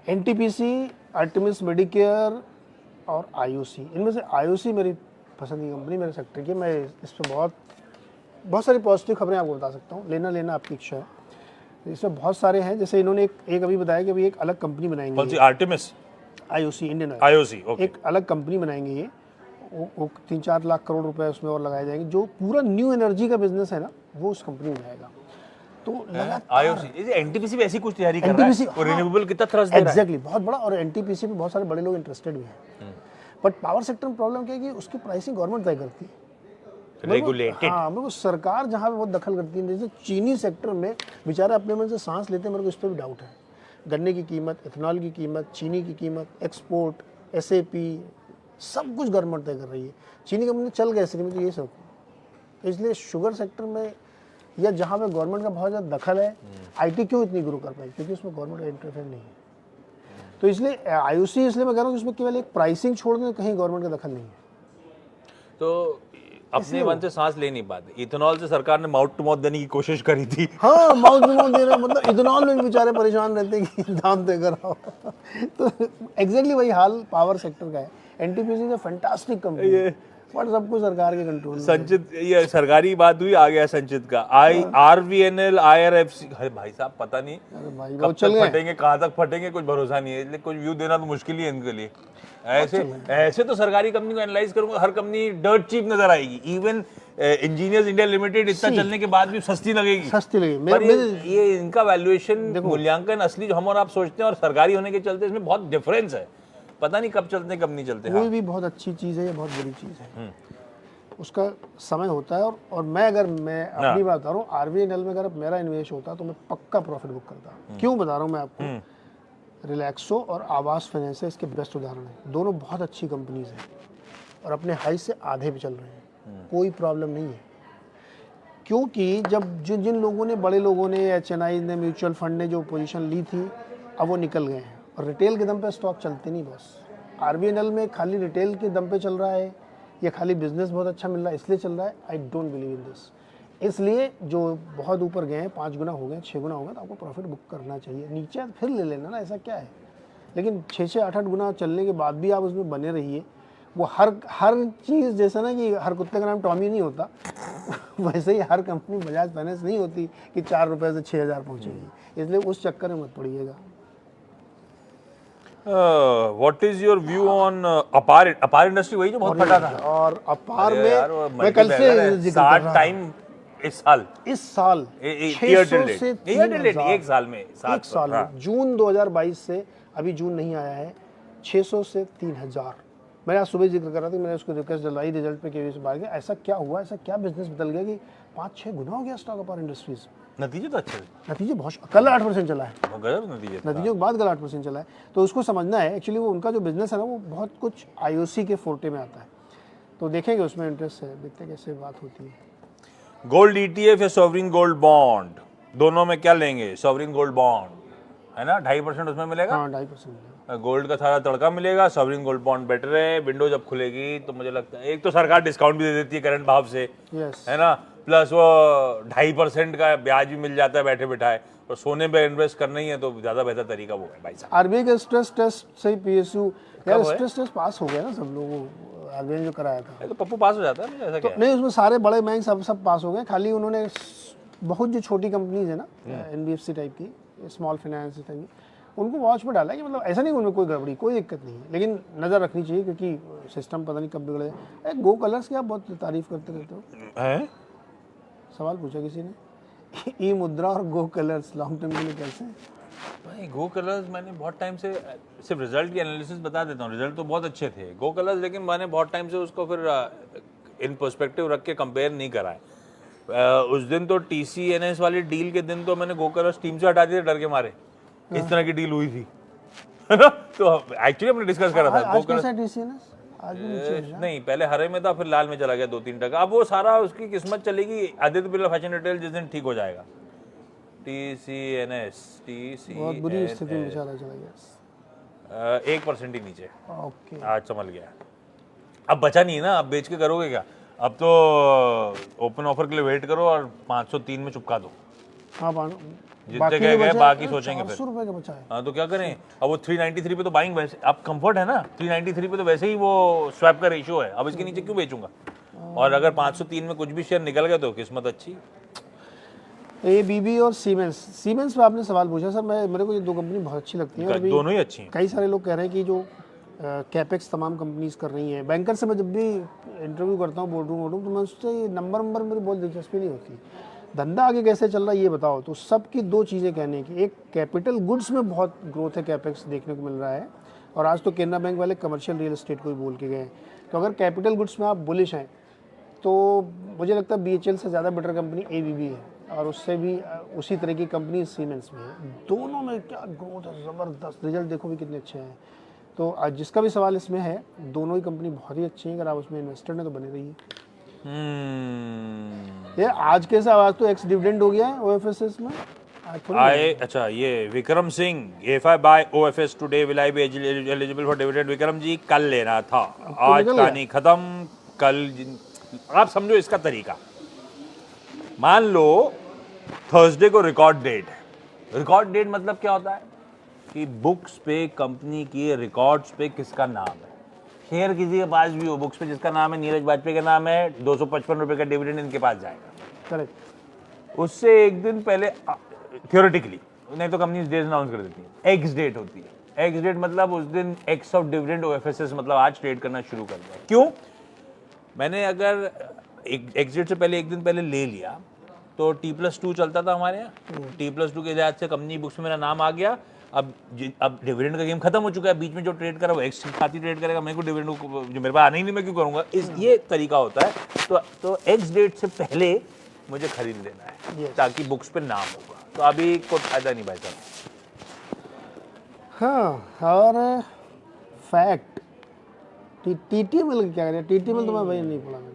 एनटीपीसी, आर्टेमिस मेडिकेयर और आईओसी, इनमें से आईओसी मेरी पसंद की कंपनी मेरे सेक्टर की। मैं इस पर बहुत सारी पॉजिटिव खबरें आपको बता सकता हूँ, लेना आपकी इच्छा है। इसमें बहुत सारे हैं, जैसे इन्होंने एक अभी बताया कि अभी एक अलग कंपनी बनाएंगे। कौन सी? Artemis? IOC, Indian IOC, okay. एक अलग कंपनी बनाएंगे ये, वो 3-4 लाख करोड़ रुपए उसमें और लगाए जाएंगे। जो पूरा न्यू एनर्जी का बिजनेस है ना, वो उस कंपनी में आएगा। तो आईओसी, एनटीपीसी भी ऐसी कुछ तैयारी कर रहा है, और रिन्यूएबल कितना थ्रस्ट दे रहा है। एग्जैक्टली, बहुत बड़ा। और एनटीपीसी में बहुत सारे बड़े लोग इंटरेस्टेड भी हैं। बट पावर सेक्टर में प्रॉब्लम क्या है कि उसकी प्राइसिंग गवर्नमेंट तय करती है, रेगुलेटेड। हाँ, मेरे को सरकार जहाँ पे बहुत दखल करती है। जैसे चीनी सेक्टर में बेचारे अपने मन से सांस लेते हैं, मेरे को इस पर भी डाउट है। गन्ने की कीमत, इथेनॉल की कीमत, चीनी की कीमत, एक्सपोर्ट, एसएपी, सब कुछ गवर्नमेंट तय कर रही है। चीनी कंपनी चल गए इसलिए तो ये सब। तो इसलिए शुगर सेक्टर में या जहाँ पे गवर्नमेंट का बहुत ज़्यादा दखल है, आईटी क्यों इतनी ग्रो कर पाई? क्योंकि उसमें गवर्नमेंट का इंटरफेयर नहीं है। तो इसलिए आईओसी, इसलिए मैं कह रहा हूँ, इसमें केवल एक प्राइसिंग छोड़ दें, कहीं गवर्नमेंट का दखल नहीं है। तो अपने मन से सांस ले नहीं पाते। इथेनॉल से सरकार ने माउथ टू माउथ देने की कोशिश करी थी। हाँ, माउथ टू माउथ दे रहे, मतलब इथेनॉल में भी बेचारे परेशान रहते हैं कि दाम तय कराओ। तो एग्जैक्टली वही हाल पावर सेक्टर का है। एनटीपीसी इज फैंटास्टिक कंपनी है, बट सब कुछ सरकार के कंट्रोल में। संचित, ये सरकारी बात हुई, आ गया संचित का। आरवीएनएल, आईआरएफसी, भाई साहब पता नहीं कब तक फटेंगे, कहाँ तक फटेंगे, कुछ भरोसा नहीं है। कुछ व्यू देना तो मुश्किल ही है इनके लिए। ऐसे तो सरकारी कंपनी को एनालाइज करूंगा, हर कंपनी डर्ट चीप नजर आएगी। इवन इंजीनियर्स इंडिया लिमिटेड इतना चलने के बाद भी सस्ती लगेगी। ये इनका वैल्यूएशन, मूल्यांकन असली जो हम और आप सोचते हैं और सरकारी होने के चलते इसमें बहुत डिफरेंस है। पता नहीं कब चलते कब नहीं चलते। कोई भी बहुत अच्छी चीज़ है या बहुत बुरी चीज़ है, उसका समय होता है। और मैं अपनी बात बता रहा हूँ, आरवीएनएल में अगर मेरा इन्वेस्ट होता तो मैं पक्का प्रॉफिट बुक करता। क्यों बता रहा हूँ मैं आपको? रिलैक्सो और आवास फाइनेंस इसके बेस्ट उदाहरण है। दोनों बहुत अच्छी कंपनीज हैं और अपने हाई से आधे पे चल रहे हैं, कोई प्रॉब्लम नहीं है। क्योंकि जब जिन लोगों ने, बड़े लोगों ने, एचएनआई ने, म्यूचुअल फंड ने जो पोजीशन ली थी, अब वो निकल गए हैं। और रिटेल के दम पे स्टॉक चलते नहीं बॉस। आरबीएनएल में खाली रिटेल के दम पे चल रहा है या खाली बिजनेस बहुत अच्छा मिल रहा है इसलिए चल रहा है? I don't believe in this. इसलिए जो बहुत ऊपर गए हैं, 5 गुना हो गए, 6 गुना हो गए, तो आपको प्रॉफिट बुक करना चाहिए। नीचे फिर ले लेना ना, ऐसा क्या है। लेकिन 6-6, 8-8 गुना चलने के बाद भी आप उसमें बने रहिए। वो हर चीज़, जैसा ना कि हर कुत्ते का नाम टॉमी नहीं होता, वैसे ही हर कंपनी बजाज फाइनेंस नहीं होती कि 4 रुपये से 6,000 पहुँचेगी। इसलिए उस चक्कर में मत पड़िएगा। What is your view on अपार इंडस्ट्री? वही जो बहुत फटा था। और अपार में मैं कल से 60 टाइम इस साल 600 से 3,000 एक साल में, एक साल में जून 2022 से अभी जून नहीं आया है, 600 से 3,000। मैंने आज सुबह जिक्र कर रहा था, मैंने उसको रिक्वेस्ट डलवाई रिजल्ट पे केवी से बाहर गया। ऐसा क्या हुआ, ऐसा क्या बिजनेस बदल गया कि 5-6 गुना हो गया स्टॉक अपार इंडस्ट्रीज। नतीजे तो अच्छे, नतीजे बहुत, कल 8% चला है, नतीजे के बाद कल 8% चला है। तो उसको समझना है एक्चुअली, वो उनका जो बिजनेस है ना, वो बहुत कुछ आईओसी के फोर्टे में आता है। तो देखेंगे, उसमें इंटरेस्ट है, देखते कैसे बात होती है। गोल्ड ETF या सॉवरिन गोल्ड बॉन्ड, दोनों में क्या लेंगे? सॉवरिन गोल्ड बॉन्ड है ना, 2.5% उसमें मिलेगा। हाँ 2.5%। गोल्ड का सारा तड़का मिलेगा, सॉवरिन गोल्ड बॉन्ड बेटर है। विंडो जब खुलेगी तो मुझे लगता है एक तो सरकार डिस्काउंट भी दे देती है करंट भाव से, यस। है ना, प्लस वो 2.5% का ब्याज भी मिल जाता है बैठे बिठाए। और सोने पे इन्वेस्ट करना ही है तो ज्यादा बेहतर तरीका वो है भाई साहब। आरबीआई का स्ट्रेस टेस्ट से पीएसयू यार हुआ है? स्ट्रेस टेस्ट पास हो गया ना सब लोगों, आरबीआई ने जो कराया था। तो पप्पू पास हो जाता है मुझे ऐसा तो क्या है? नहीं, उसमें सारे बड़े बैंक सब पास हो गए, खाली उन्होंने बहुत जो छोटी कंपनीज है ना एनबीएफसी टाइप की, स्मॉल फाइनेंस टाइप की, उनको वॉच में डाला है कि मतलब ऐसा नहीं कि उनमें कोई गड़बड़ी कोई दिक्कत नहीं है, लेकिन नज़र रखनी चाहिए क्योंकि सिस्टम पता नहीं कब बिगड़ जाए। गो कलर्स की आप बहुत तारीफ करते रहते हो। हैं? सवाल पूछा किसी ने ई मुद्रा और गो कलर्स लॉन्ग टर्म के लिए कैसे हैं? भाई गो कलर्स मैंने बहुत टाइम से, सिर्फ रिजल्ट की एनालिसिस बता देता हूँ, रिजल्ट तो बहुत अच्छे थे गो कलर्स, लेकिन मैंने बहुत टाइम से उसको फिर इन पर्सपेक्टिव रख के कंपेयर नहीं करा है। उस दिन तो TCNS वाली डील के दिन तो मैंने गो कलर्स टीम से हटा दिए डर के मारे, इस तरह की डील हुई थी है ना। तो एक्चुअली हमने डिस्कस करा था गो आज कैसा है TCNS? आज भी नीचे है। नहीं, पहले हरे में था, फिर लाल में चला गया 2-3%। अब वो सारा उसकी किस्मत चलेगी, आदित्य बिरला फैशन रिटेल जिस दिन ठीक हो जाएगा। TCNS बहुत बुरी स्थिति में चला गया। 1% ही नीचे ओके। आज संभल गया। अब बचा नहीं है ना, अब बेच के करोगे क्या? अब तो ओपन ऑफर के लिए वेट करो और 503 में चिपका दो। हाँ जितने कह गए बाकी सोचेंगे फिर। 400 रुपए का बचा है। हाँ तो क्या करें? अब वो 393 पे तो बाइंग, वैसे अब कंफर्ट है ना, 393 पे तो वैसे ही वो स्वैप का रेशियो है, अब इसके नीचे क्यों बेचूंगा? और अगर 503 में कुछ भी शेयर निकल गए तो किस्मत अच्छी। ABB और सीमेंस पे आपने सवाल पूछा सर, मेरे को ये दो कंपनी बहुत अच्छी लगती है। अभी दोनों ही अच्छी हैं। कई सारे लोग कह रहे हैं कि जो कैपेक्स तमाम कंपनीज कर रही हैं, बैंकर से मैं जब भी इंटरव्यू करता हूँ बोर्ड रूम तो मैं उससे नंबर मेरी बहुत दिलचस्पी नहीं होती, धंधा आगे कैसे चल रहा है ये बताओ। तो सबकी दो चीज़ें कहने की, एक कैपिटल गुड्स में बहुत ग्रोथ है, कैपेक्स देखने को मिल रहा है, और आज तो केनरा बैंक वाले कमर्शियल रियल एस्टेट को ही बोल के गए। तो अगर कैपिटल गुड्स में आप बुलिश हैं तो मुझे लगता है BHL से ज़्यादा बेटर कंपनी ABB है, और उससे भी उसी तरह की कंपनी सीमेंस में है। दोनों में क्या ग्रोथ है, ज़बरदस्त, रिजल्ट देखो भी कितने अच्छे हैं। तो आज जिसका भी सवाल इसमें है, दोनों ही कंपनी बहुत ही अच्छी हैं, अगर आप उसमें इन्वेस्टर हैं तो बने रहिए। ये आज कैसा, आवाज तो एक्स डिविडेंड हो गया है OFS में आए। अच्छा, ये Vikram Singh, if I buy OFS today will I be eligible for dividend? Vikram ji कल लेना था, आज कहानी खत्म। कल आप समझो इसका तरीका, मान लो थर्सडे को रिकॉर्ड डेट मतलब क्या होता है कि बुक्स पे कंपनी की रिकॉर्ड्स पे किसका नाम है, शेयर किसी के पास भी हो बुक्स पे जिसका नाम है नीरज वाजपेयी का नाम है, 255 रुपए का डिविडेंड इनके पास जाएगा। करेक्ट। उससे एक दिन पहले थियोरेटिकली, नहीं तो कंपनी डेज अनाउंस कर देती है, एक्स डेट होती है। एक्स डेट मतलब उस दिन एक्स ऑफ डिविडेंड OFS मतलब आज ट्रेड करना शुरू कर दिया। क्यों? मैंने अगर एक्स डेट से पहले एक दिन पहले ले लिया तो T+2 चलता था हमारे यहाँ, T+2 के लिहाज से कंपनी बुक्स में मेरा नाम आ गया। अब डिविडेंड का गेम खत्म हो चुका है, बीच में जो ट्रेड करा वो एक्स खाती ट्रेड करेगा, मेरे को डिविडेंड जो मेरे पास आने ही नहीं, मैं क्यों करूंगा? ये तरीका होता है। तो एक्स डेट से पहले मुझे खरीद लेना है ताकि बुक्स पे नाम होगा। तो अभी कोई फायदा नहीं भाई साहब। हाँ, और फैक्ट TTML क्या करें? TTML तो मैं भाई नहीं पढ़ा मैंने।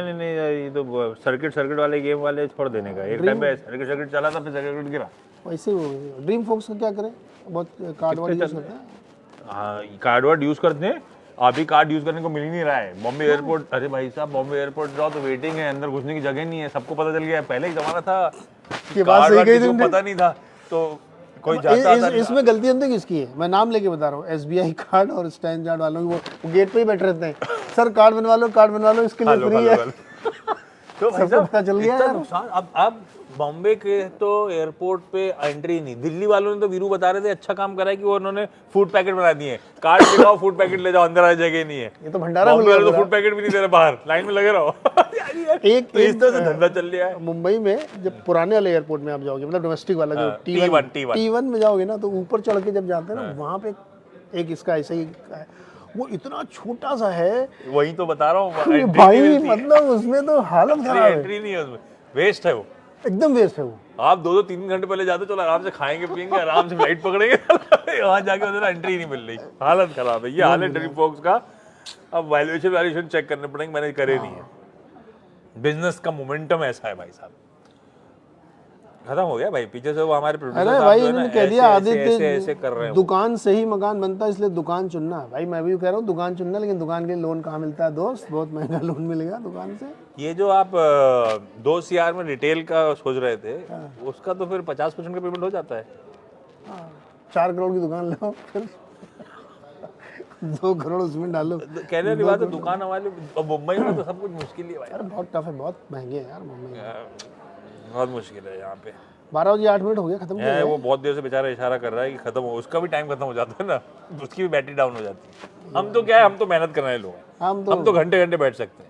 नहीं, ये तो सर्किट वाले गेम वाले छोड़ देने का। एक टाइम पे सर्किट चला था, फिर सर्किट गिरा। वैसे ही वो ड्रीम फोक्स का क्या करें? बहुत कार्ड वर्ड यूज करते हैं। हाँ, कार्ड वर्ड यूज करते हैं। अभी कार्ड यूज करने को मिल ही नहीं रहा है। बॉम्बे एयरपोर्ट, अरे भाई साहब बॉम्बे एयरपोर्ट जाओ तो वेटिंग है, अंदर घुसने की जगह नहीं है, सबको पता चल गया है। पहले ही जमाना था ये बात सही कही तुमने, पता नहीं था तो कोई जाता था। इसमें गलती अंदर किसकी है? मैं नाम लेके बता रहा हूँ, SBI कार्ड और स्टैंड चार्ट वालों की। वो गेट पे ही बैठे रहते हैं, सर कार्ड बनवा लो, इसके लिए फ्री है। तो सबको पता चल गया यार। नुकसान। अब बॉम्बे के तो एयरपोर्ट पे एंट्री नहीं। दिल्ली वालों ने तो वीरू बता रहे थे अच्छा काम करा है कि वो उन्होंने फूड पैकेट बना दिए, कार्ड दिखाओ फूड पैकेट ले जाओ, अंदर आ जगह नहीं है। ये तो भंडारा बॉम्बे वाले तो फूड पैकेट भी नहीं दे रहे, बाहर लाइन में लगे रहो। एक तो धंधा चल रहा है। मुंबई में जब पुराने वाले एयरपोर्ट में आप जाओगे, मतलब डोमेस्टिक वाला जो T1 में जाओगे ना, तो ऊपर चढ़ के जब जाते हैं ना, वहाँ पे एक इसका ऐसा ही है, वो इतना छोटा सा है। वही तो बता रहा हूँ भाई, मतलब उसमें तो हालत खराब है, एंट्री नहीं है उसमें, वेस्ट है वो, एकदम वेस्ट है वो। आप 2-3 घंटे पहले जाते, चलो आराम से खाएंगे पियेंगे, आराम से फ्लाइट पकड़ेंगे, वहां जाके उधर एंट्री नहीं मिल रही, हालत खराब है। ये हाल है ड्रीम फॉक्स का। अब वैल्यूएशन चेक करने पड़ेंगे, मैंने करे नहीं है। बिजनेस का मोमेंटम ऐसा है भाई साहब। खत्म हो गया भाई, पीछे से वो हमारे प्रोड्यूसर अरे साहब भाई जो है ना, इन्होंने कह दिया ऐसे आदित्य ऐसे कर रहे हैं वो। दुकान से ही मकान बनता है, इसलिए दुकान चुनना है भाई। मैं भी कह रहा हूँ दुकान चुनना, लेकिन दुकान के लिए लोन कहाँ मिलता है दोस्त, बहुत महंगा लोन मिलेगा दुकान से। ये जो आप 2 CR में रिटेल का सोच रहे थे, उसका तो फिर 50% का पेमेंट हो जाता है। 4 करोड़ की दुकान लो, फिर 2 करोड़ उसमें डालो। कहने वाली बात है, दुकान हमारे अब मुंबई में तो सब कुछ मुश्किल ही है भाई, यार बहुत टफ है, बहुत महंगे हैं यार मुंबई में। बहुत मुश्किल है यहाँ पे। 12 बजे 8 मिनट हो गया, खत्म किया है वो बहुत देर से बेचारा इशारा कर रहा है कि खत्म हो, उसका भी टाइम खत्म हो जाता है ना, उसकी भी बैटरी डाउन हो जाती है। हम तो क्या है, हम तो मेहनत करने वाले लोग हैं, हम तो घंटे घंटे बैठ सकते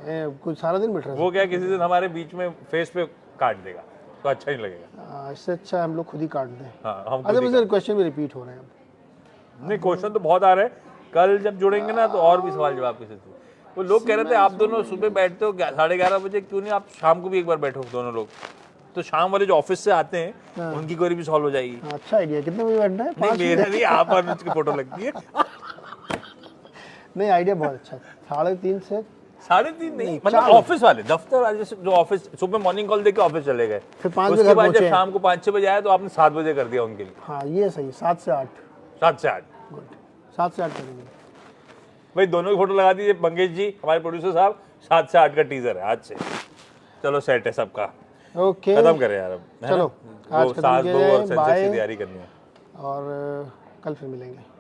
हैं। कुछ सारा दिन बैठ रहे वो क्या है, किसी दिन हमारे बीच में फेस पे काट देगा तो अच्छा नहीं लगेगा। हैं, इससे अच्छा हम लोग खुद ही काट दें। हाँ हम अच्छा मुझे क्वेश्चन भी रिपीट हो रहे हैं अब। नहीं, क्वेश्चन तो बहुत आ रहे हैं, कल जब जुड़ेंगे ना तो और भी सवाल जवाब किसी से। वो लोग कह रहे थे आप दोनों सुबह बैठते हो 11:30 बजे, क्यों नहीं आप शाम को भी एक बार बैठो दोनों लोग, तो शाम वाले जो ऑफिस से आते हैं उनकी क्वेरी भी सॉल्व हो जाएगी। अच्छा आइडिया, कितने बजे बैठना है? नहीं मेरा नहीं, आप और की फोटो लगती है। नहीं आइडिया बहुत अच्छा है, 3:30 से 3:30 नहीं, मतलब ऑफिस वाले, दफ्तर वाले जो ऑफिस सुबह मॉर्निंग कॉल देके ऑफिस चले गए, फिर 5 बजे उसके घर बाद जब पहुंचे। शाम को 5-6 बजे आए तो आपने 7 बजे कर दिया उनके लिए। हाँ ये सही, 7 से 8। 7 से 8 गुड, 7 से 8 करेंगे। भाई दोनों की फोटो लगा दीजिए, मंगेश जी हमारे प्रोड्यूसर साहब, 7 से 8 का टीजर है आज से। चलो सेट है सबका, ओके खत्म करें यार अब, है चलो, ना? आज वो खत्म सास किया बहू जाए, और सेंसेक्स की बाय। तैयारी करनी है। और कल फिर मिलेंगे।